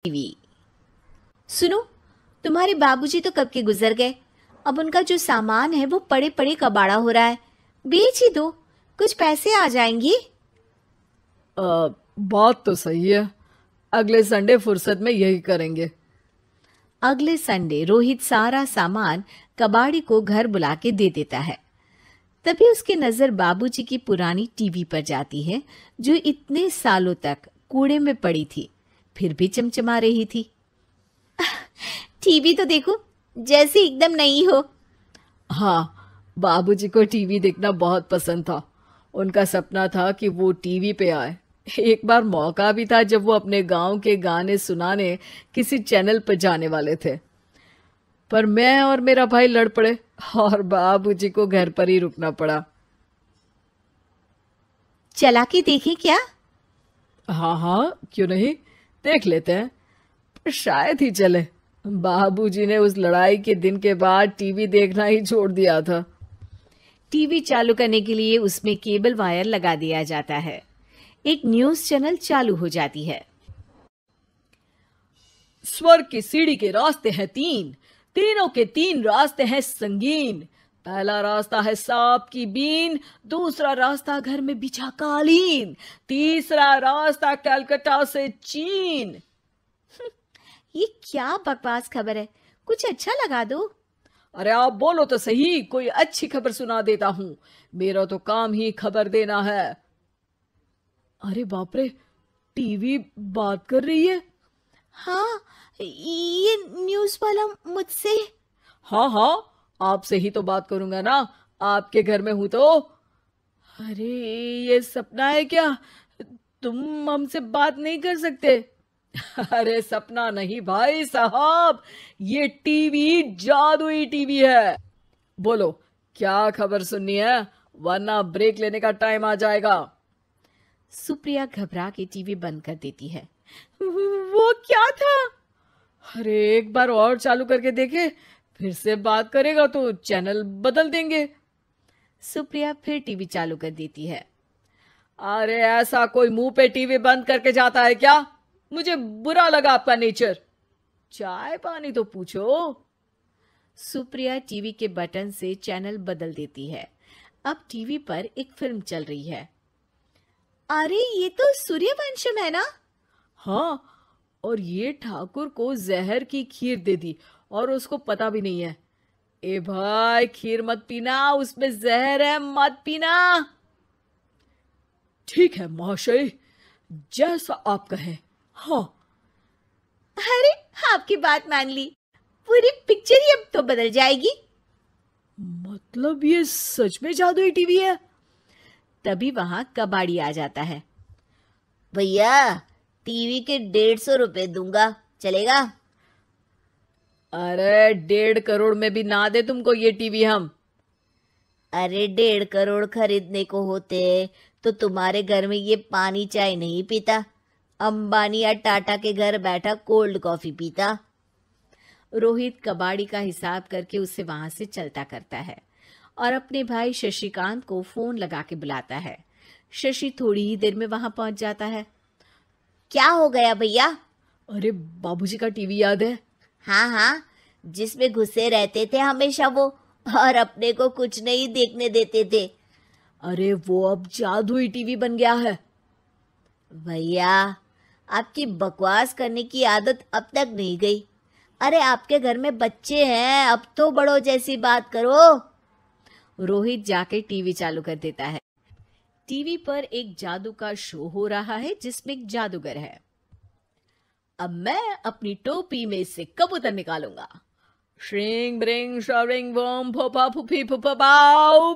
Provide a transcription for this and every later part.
TV. सुनो, तुम्हारे बाबूजी तो कब के गुजर गए। अब उनका जो सामान है वो पड़े पड़े कबाड़ा हो रहा है। बेच ही दो, कुछ पैसे आ जाएंगी। बात तो सही है। अगले संडे फुर्सत में यही करेंगे। अगले संडे रोहित सारा सामान कबाड़ी को घर बुला के दे देता है। तभी उसकी नजर बाबूजी की पुरानी टीवी पर जाती है, जो इतने सालों तक कूड़े में पड़ी थी, फिर भी चमचमा रही थी। टीवी तो देखो, जैसे एकदम नई हो। हाँ, बाबूजी को टीवी देखना बहुत पसंद था। उनका सपना था कि वो टीवी पे आए। एक बार मौका भी था जब वो अपने गांव के गाने सुनाने किसी चैनल पर जाने वाले थे, पर मैं और मेरा भाई लड़ पड़े और बाबूजी को घर पर ही रुकना पड़ा। चला के देखें क्या? हाँ हाँ, क्यों नहीं, देख लेते हैं। पर शायद ही चले। बाबूजी ने उस लड़ाई के दिन के बाद टीवी देखना ही छोड़ दिया था। टीवी चालू करने के लिए उसमें केबल वायर लगा दिया जाता है। एक न्यूज चैनल चालू हो जाती है। स्वर्ग की सीढ़ी के रास्ते हैं तीन, तीनों के तीन रास्ते हैं संगीन। पहला रास्ता है सांप की बीन, दूसरा रास्ता घर में बिछा कालीन, तीसरा रास्ता कलकत्ता से चीन। ये क्या बकवास खबर है, कुछ अच्छा लगा दो। अरे आप बोलो तो सही, कोई अच्छी खबर सुना देता हूं। मेरा तो काम ही खबर देना है। अरे बाप रे, टीवी बात कर रही है। हाँ, ये न्यूज वाला मुझसे। हाँ हाँ, आपसे ही तो बात करूंगा ना, आपके घर में हूं तो। अरे ये सपना है क्या? तुम हमसे बात नहीं कर सकते? अरे सपना नहीं भाई साहब, ये टीवी जादुई टीवी है। बोलो, क्या खबर सुननी है, वरना ब्रेक लेने का टाइम आ जाएगा। सुप्रिया घबरा के टीवी बंद कर देती है। वो क्या था? अरे एक बार और चालू करके देखे, फिर से बात करेगा तो चैनल बदल देंगे। सुप्रिया फिर टीवी चालू कर देती है। अरे ऐसा कोई मुंह पे टीवी बंद करके जाता है क्या? मुझे बुरा लगा आपका नेचर। चाय पानी तो पूछो। सुप्रिया टीवी के बटन से चैनल बदल देती है। अब टीवी पर एक फिल्म चल रही है। अरे ये तो सूर्यवंशम है ना? हाँ, और ये ठाकुर को जहर की खीर दे दी और उसको पता भी नहीं है। ए भाई, खीर मत पीना, उसमें जहर है, मत पीना। ठीक है महाशय, जैसा आप कहें। हाँ। अरे आपकी बात मान ली, पूरी पिक्चर ही अब तो बदल जाएगी। मतलब ये सच में जादुई टीवी है? तभी वहां कबाड़ी आ जाता है। भैया, टीवी के 150 रुपए दूंगा, चलेगा? अरे 1.5 करोड़ में भी ना दे तुमको ये टीवी हम। अरे 1.5 करोड़ खरीदने को होते तो तुम्हारे घर में ये पानी चाय नहीं पीता, अंबानी या टाटा के घर बैठा कोल्ड कॉफी पीता। रोहित कबाड़ी का हिसाब करके उसे वहां से चलता करता है और अपने भाई शशिकांत को फोन लगा के बुलाता है। शशि थोड़ी ही देर में वहां पहुंच जाता है। क्या हो गया भैया? अरे बाबूजी का टीवी याद है? हाँ हाँ, जिसमें घुसे रहते थे हमेशा वो, और अपने को कुछ नहीं देखने देते थे। अरे वो अब जादुई टीवी बन गया है। भैया, आपकी बकवास करने की आदत अब तक नहीं गई। अरे आपके घर में बच्चे हैं, अब तो बड़ों जैसी बात करो। रोहित जाके टीवी चालू कर देता है। टीवी पर एक जादू का शो हो रहा है जिसमें एक जादूगर है। अब मैं अपनी टोपी में से कबूतर निकालूंगा। श्रिंग ब्रिंग शरिंग बम फोपा फुफी फुफा पाउ।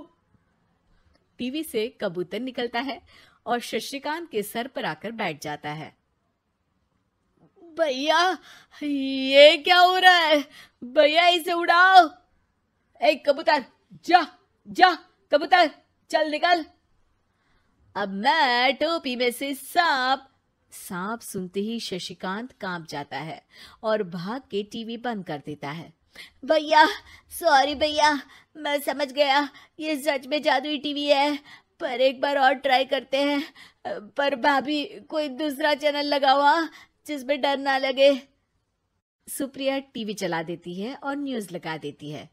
टीवी से कबूतर निकलता है और शशिकांत के सर पर आकर बैठ जाता है। भैया, ये क्या हो रहा है? भैया इसे उड़ाओ। ए कबूतर, जा जा, कबूतर चल निकल। अब मैं टोपी में से सांप सुनते ही शशिकांत कांप जाता है और भाग के टीवी बंद कर देता है। भैया, सॉरी भैया, मैं समझ गया ये सच में जादुई टीवी है, पर एक बार और ट्राई करते हैं। पर भाभी, कोई दूसरा चैनल लगाओ। जिसमें डर ना लगे। सुप्रिया टीवी चला देती है और न्यूज लगा देती है।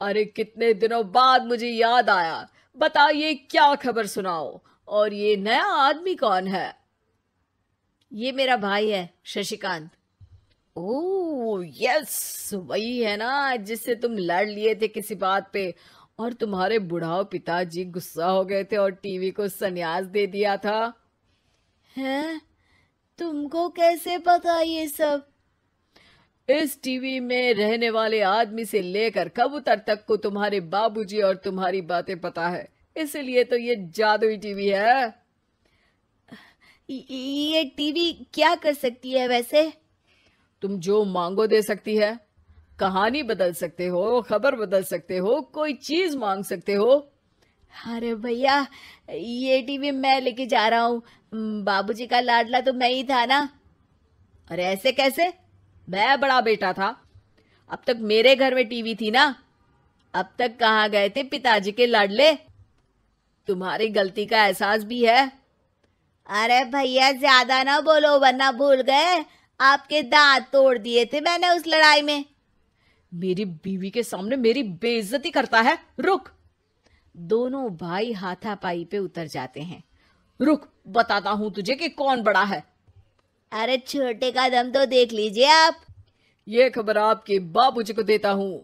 अरे कितने दिनों बाद मुझे याद आया, बताइए क्या खबर सुनाओ। और ये नया आदमी कौन है? ये मेरा भाई है शशिकांत। ओह यस, वही है ना जिससे तुम लड़ लिए थे किसी बात पे, और तुम्हारे बुढ़ाओ पिताजी गुस्सा हो गए थे और टीवी को संन्यास दे दिया था। हैं? तुमको कैसे पता ये सब? इस टीवी में रहने वाले आदमी से लेकर कबूतर तक को तुम्हारे बाबूजी और तुम्हारी बातें पता है, इसलिए तो ये जादुई टीवी है। ये टीवी क्या कर सकती है वैसे? तुम जो मांगो दे सकती है। कहानी बदल सकते हो, खबर बदल सकते हो, कोई चीज मांग सकते हो। अरे भैया, ये टीवी मैं लेके जा रहा हूँ। बाबूजी का लाडला तो मैं ही था ना। अरे ऐसे कैसे? मैं बड़ा बेटा था। अब तक मेरे घर में टीवी थी ना। अब तक कहाँ गए थे पिताजी के लाडले? तुम्हारी गलती का एहसास भी है। अरे भैया, ज्यादा ना बोलो वरना भूल गए आपके दांत तोड़ दिए थे मैंने उस लड़ाई में। मेरी बीवी के सामने मेरी बेइज्जती करता है। रुक। दोनों भाई हाथापाई पे उतर जाते हैं। रुक, बताता हूं तुझे कि कौन बड़ा है। अरे छोटे का दम तो देख लीजिए आप। ये खबर आपके बाबूजी को देता हूं।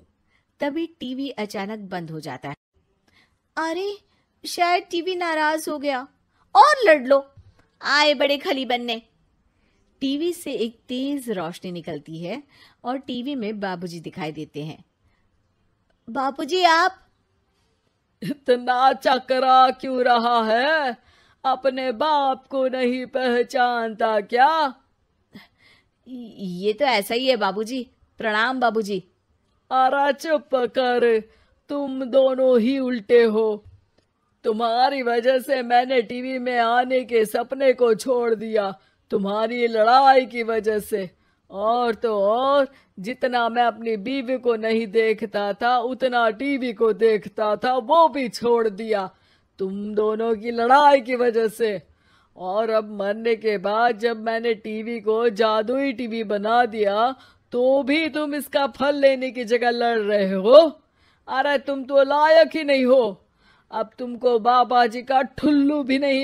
तभी टीवी अचानक बंद हो जाता है। अरे शायद टीवी नाराज हो गया। और लड़ लो, आए बड़े खली बनने। टीवी से एक तेज रोशनी निकलती है और टीवी में बाबूजी दिखाई देते हैं। बाबूजी आप? इतना चकरा क्यों रहा है? अपने बाप को नहीं पहचानता क्या? ये तो ऐसा ही है बाबूजी। प्रणाम बाबूजी। अरे चुप कर, तुम दोनों ही उल्टे हो। तुम्हारी वजह से मैंने टीवी में आने के सपने को छोड़ दिया, तुम्हारी लड़ाई की वजह से। और तो और, जितना मैं अपनी बीवी को नहीं देखता था उतना टीवी को देखता था, वो भी छोड़ दिया तुम दोनों की लड़ाई की वजह से। और अब मरने के बाद जब मैंने टीवी को जादुई टीवी बना दिया तो भी तुम इसका फल लेने की जगह लड़ रहे हो। अरे तुम तो लायक ही नहीं हो। अब तुमको बाबा जी का ठुल्लू भी नहीं